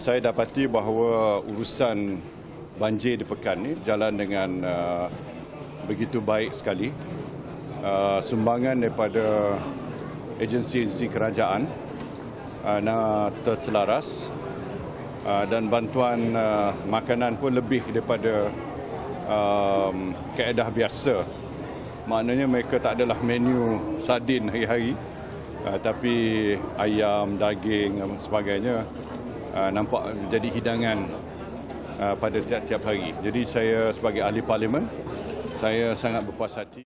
Saya dapati bahawa urusan banjir di Pekan ini berjalan dengan begitu baik sekali. Sumbangan daripada agensi-agensi kerajaan terselaras dan bantuan makanan pun lebih daripada kaedah biasa. Maknanya mereka tak adalah menu sardin hari-hari, tapi ayam, daging dan sebagainya nampak jadi hidangan pada tiap-tiap hari. Jadi saya sebagai ahli parlimen, saya sangat berpuas hati.